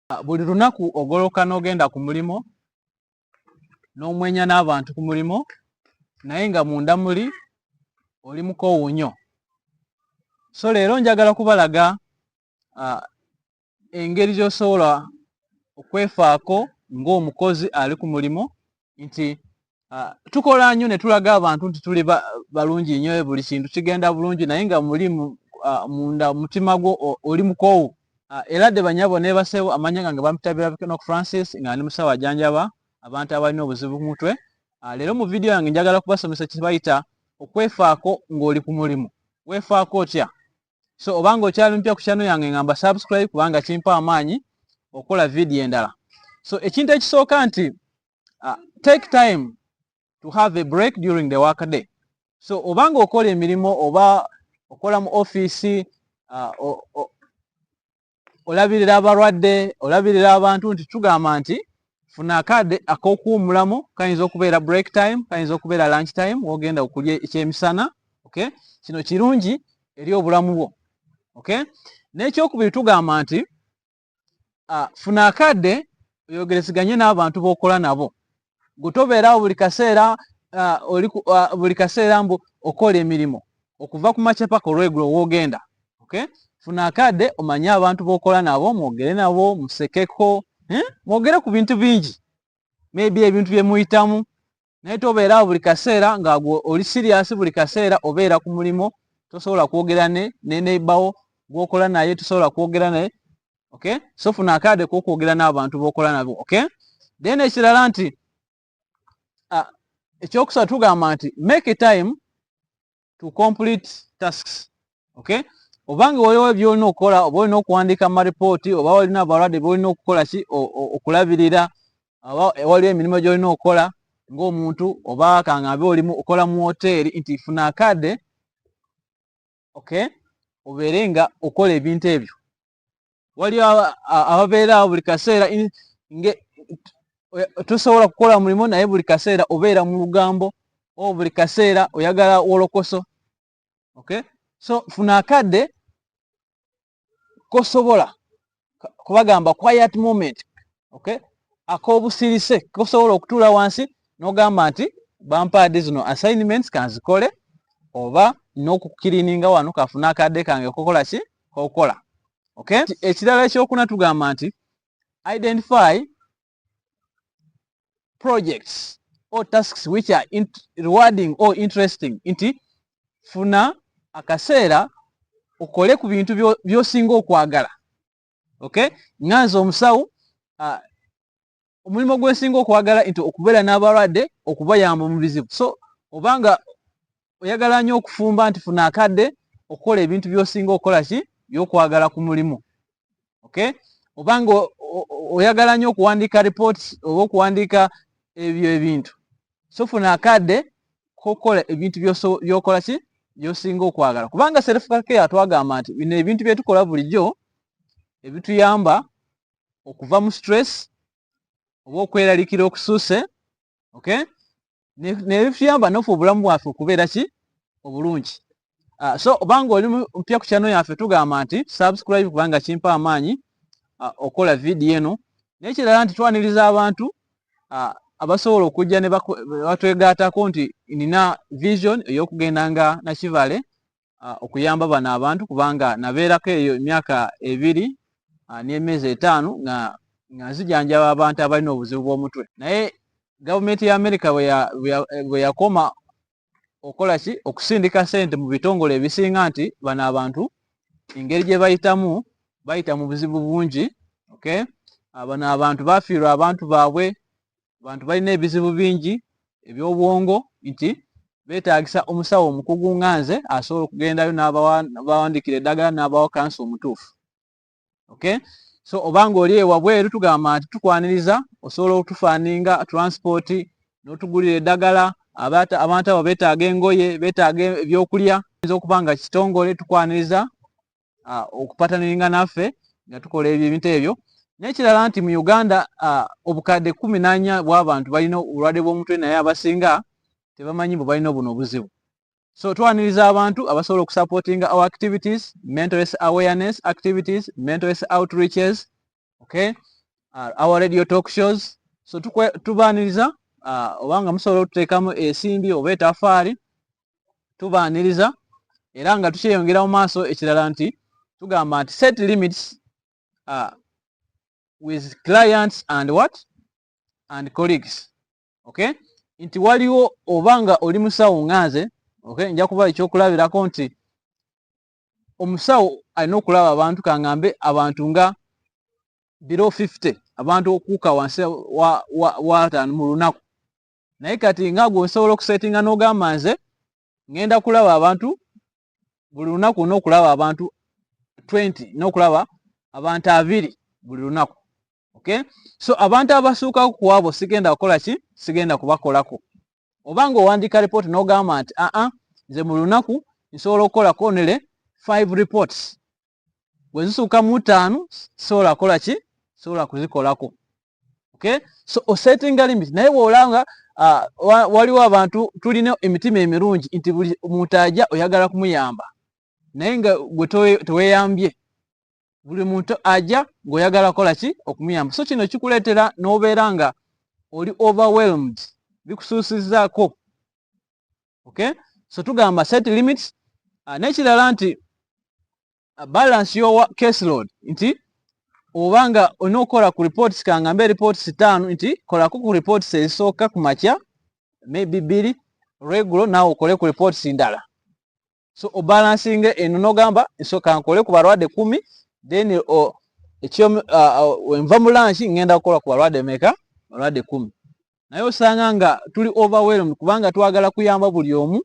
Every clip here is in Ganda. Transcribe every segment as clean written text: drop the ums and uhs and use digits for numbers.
Buli lunaku ogoloka n'ogenda ku mulimo n'omwenya n'abantu ku mulimo naye nga munda muli oli mukoowunyo. So leero njagala kubalaga engeri gy'osobola okwefaako ng'omukozi ali ku mulimo nti tukola nnyo ne tulaga abantu nti tuli balungi nnyo, buli kintu kigenda bulungi, naye nga mulimu munda mutima gwo oli mukoowu. Era de banyabo ne basewo amanya gange bamutabira Enoch Francis nga ndi musawo ajanjaba abantu abalina obuzibu ku mutwe. Leero mu video yange njagala kubasomesa kibayita okwefaako ng'oli ku mulimu. Weefaako otya? So obanga okyali mpya ku channel yange ngamba subscribe kubanga kimpa amaanyi okola video endala. So ekintu ekisooka nti take time to have a break during the work day. So obanga okola emirimu oba okola mu office olabirira abalwadde, olabirira abantu, nti tugamba nti funa akadde ak'okuwummulamu, kayinza okubeera break time, kayinza okubeera lunch time wogenda okulya ekyemisana. Okay? Kino kirungi eri obulamu bwo. Okay? N'ekyokubiri tugamba nti funa akadde oyogerezeganye n'abantu b'okola nabo. Gutobeerawo buli kaseera mbu okola emirimu okuva ku makya paka olweggulo wogenda. Okay? Funa akadde omanye abantu b'okola nabo, mwogere nabo, musekeko, mwogere ku bintu bingi, maybe ebintu bye muyitamu, naye tobeerawo buli kaseera nga oli serious, buli kaseera obeera ku mulimo, tosobola kwogera ne neighbor gw'okola naye, tosobola kwogera naye. Okay? So funa akadde k'okwogera n'abantu b'okola nabo. Okay? Then ekirala nti ekyokusatu tugamba nti make a time to complete tasks. Okay? Obanga waliwo byolina okukola, oba olina okuwandiika maripooti, oba walina abalwadde byolina okukola ki okulabirira, waliwo emirimu gyolina okukola ng'omuntu, oba kangambe olimu okola mu hoteeri, nti funa akadde. Okay? Obeere nga okola ebintu ebyo. Waliwo ababeerawo buli kaseera tosobola kukola mulimo naye buli kaseera obeera mu lugambo, o buli kaseera oyagala wolokoso. Okay? So funa akadde kosobola kubagamba quiet moment. Okay? Ak'obusirise kosobola okutuula wansi n'ogamba nti bampaadde zino assignments kanzikole, oba n'okukirininga wano kafuna akadde kange kokola ki kokola. Okay? Ekirala ekyokuna tugamba nti identify projects or tasks which are rewarding or interesting. Nti funa akaseera okole ku bintu by'osinga okwagala. Okay? Nganze omusawo omulimu gwesinga okwagala nti okubeera n'abalwadde, okubayamba mu bizibu. So obanga oyagala nnyo okufumba, nti funa akadde okukola ebintu by'osinga okukola ki by'okwagala ku mulimu. Okay? Obanga oyagala nnyo okuwandiika reports oba okuwandiika ebyo ebintu, so funa akadde kokola ebintu by'okola ki by'osinga okwagala. Kubanga self care twagamba nti bino ebintu bye tukola bulijjo ebituyamba okuva mu stress oba okweraliikira okusuuse. Okay? Nebituyamba n'ofu obulamu bwaffe okubeera ki obulungi. So obanga oli mpya ku channel yaffe tugamba nti subscribe kubanga kimpa amaanyi okola video eno. N'ekirala nti twaniriza abantu abasobola okujja ne batwegaatako nti nina vision ey'okugenda nga Nakivale okuyamba bano abantu, kubanga nabeerako eyo emyaka 2 n'emyezi 5 nga nzijanjaba abantu abalina obuzibu bw'omutwe. Naye gavumenti ya America bwe yakoma okola ki okusindika sente mu bitongole ebisinga, nti bano abantu engeri gye bayitamu bayita mu buzibu bungi. Okay? Bano abantu bafiirwa abantu baabwe, abantu balina ebizibu bingi eby'obwongo, nti beetaagisa omusawo omukugu nganze asobola okugendayo n'abawandikira eddagala n'abawa kansa omutuufu. Okay? So obanga oli ewabweru tugamba nti tukwaniriza osobola okutufaaninga transport n'otugulira eddagala. Abantu abo beetaaga engoye, beetaaga ebyokulya, okubanga kitongole tukwaniriza okupataniringa naffe nga tukola ebintu ebyo. N'ekirala nti mu Uganda obukadde 14 bw'abantu balina obulwadde bw'omutwe, naye abasinga tebamanyi bwe balina buno obuzibu. So twaniriza abantu abasobola okusupportinga our activities, mental health awareness activities, mental health outreaches. Okay? our radio talk shows. So tubaniriza obanga musobola okuteekamu esimbi oba etafaali tubaniriza era nga tukyeyongera mu maaso. Ekirala nti tugamba nti set limits with clients and what and colleagues. Okay, nti waliwo obanga oli musawo nganze, okay, nja kuba ekyokulabirako nti omusawo alina okulaba abantu kangambe abantu nga below 50 abantu okuuka wansi wa 5 mu lunaku. Naye kati nga gwe osobola okusetinga n'ogamba nze ngenda kulaba abantu buli lunaku n'okulaba abantu 20 n'okulaba abantu 20 buli lunaku. Okay, so abantu abasuuka ku abo sigenda kukola ki, sigenda kubakolako. Obanga owandiika report n'ogamba nti nze mu lunaku nsobola okukolako onere 5 reports, bwe zisuuka mu 5 sobola kukola ki, sobola kuzikolako. Okay, so osettinga limit. Naye bw'olanga waliwo abantu tulina emitima emirungi nti buli muntu ajja oyagala kumuyamba, naye nga gwe teweyambye. Buli muntu ajja ng'oyagala kola ki, okumuyamba. So kino kikuleetera n'obeera nga oli overwhelmed, bikusuusizaako. Okay, so tugamba set limits. N'ekirala nti balance your caseload, nti obanga onookola ku reports kangambe reports 5 nti kolako ku reports ezisooka ku makya maybe 2 regular, naawe okole ku reports ndala. So obalancing eno n'ogamba nsooka nkole ku balwadde 10 then enva mu lunch ngenda kukola ku balwadde meka, balwadde 10. Naye osanga nga tuli overwhelmed kubanga twagala kuyamba buli omu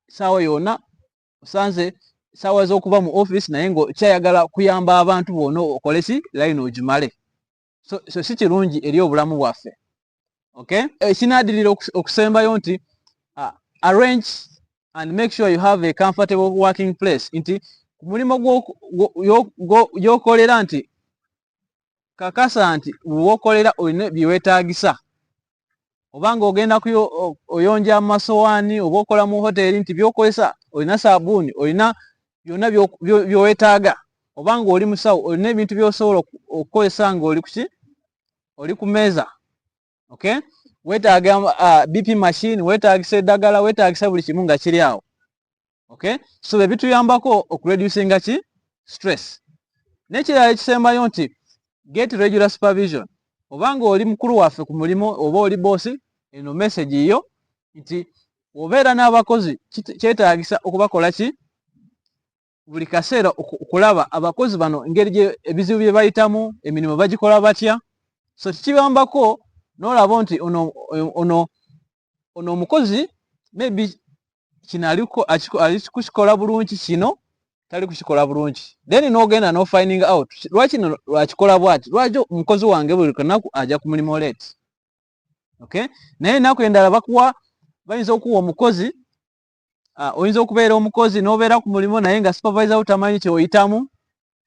saawa yonna. Osanze saawa z'okuba mu office naye ng'okyayagala kuyamba abantu bonna okole ki, line ogimale. So si kirungi eri obulamu bwaffe. Okay, ekinaadirira okusembayo nti arrange and make sure you have a comfortable working place. Nti ku mulimu gyokolera nti kakasa nti wokolera olina byeweetaagisa. Obanga ogenda oyonja amasowaani oba okola mu hoteri nti byokozesa olina saabuuni, olina byonna byoweetaaga. Obanga oli musawo olina ebintu byosobola okukozesa nga oli kuki, oli ku meeza. Okay, weetaaga BP machine, weetaagisa eddagala, weetaagisa buli kimu nga kiri awo. Okay, so bituyambako okureducinga ki, stress. N'ekirala ekisembayo nti get regular supervision. Obanga oli mukulu waffe ku mulimu oba oli boosi, eno message iyo nti obeera n'abakozi kyetaagisa okubakola ki, buli kaseera okulaba abakozi bano engeri ebizibu bye bayitamu, emirimu bagikola batya. So kikibambako n'olaba nti ono omukozi maybe kino ali kukikola bulungi, kino tali kukikola bulungi. Then n'ogenda no finding out lwaki kino lwakikola bwati, lwaki omukozi wange buli lunaku ajja ku mulimu late. Okay, naye ennaku endala bayinza okuwa omukozi, oyinza okubeera omukozi n'obeera ku mulimu naye nga supervisor utamanyi kyoyitamu.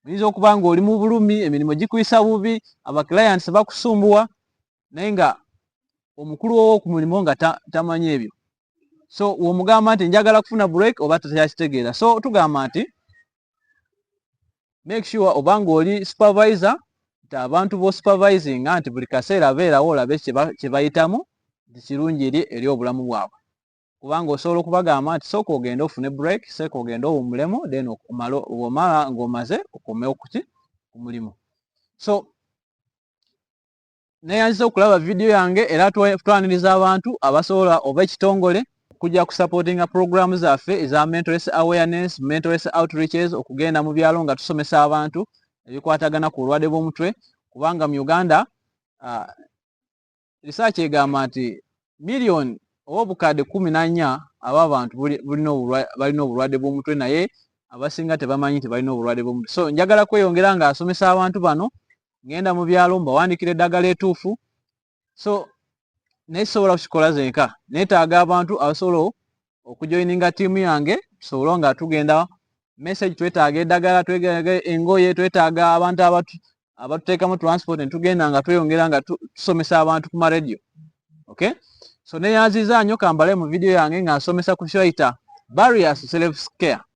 Oyinza okuba nga oli mu bulumi, emirimu gikuyisa bubi, abaclients bakusumbuwa, naye nga omukulu wowo ku mulimu nga tamanyi ebyo. So womugamba nti njagala kufuna break oba takyakitegeera. So tugamba nti make sure obanga oli supervisor nti abantu bo supervising nti buli kaseera abeerawo olabe kye bayitamu, nti kirungi eri obulamu bwabwe. Kubanga osobola okubagamba nti sooka ogende ofune break, sooka ogende owummulemu, then omala ng'omaze okomewo ku mulimu. So neeyanziza okulaba video yange era twaniriza abantu abasobola oba ekitongole kujja kusupportinga programu zaffe eza mental health awareness, mental health outreaches, okugenda mu byalo nga tusomesa abantu ebikwatagana ku bulwadde bw'omutwe. Kubanga mu Uganda research egamba nti million oba obukadde 14 ab'abantu balina obulwadde bw'omutwe, naye abasinga tebamanyi nti balina obulwadde bw'omutwe. So njagala kweyongera nga asomesa abantu bano, ngenda mu byalo mbawandikira eddagala etuufu. So naye sobola kukikola zenka, neetaaga abantu abasobola okujoininga ttiimu yange, tusobole nga tugenda message, twetaaga eddagala, twetaaga engoye, twetaaga abantu abatuteekamu transport, ne tugenda nga tweyongera nga tusomesa abantu ku maradio. Okay, so neeyanziza nnyo kambale mu video yange nga nsomesa ku kyoyita barriers self care.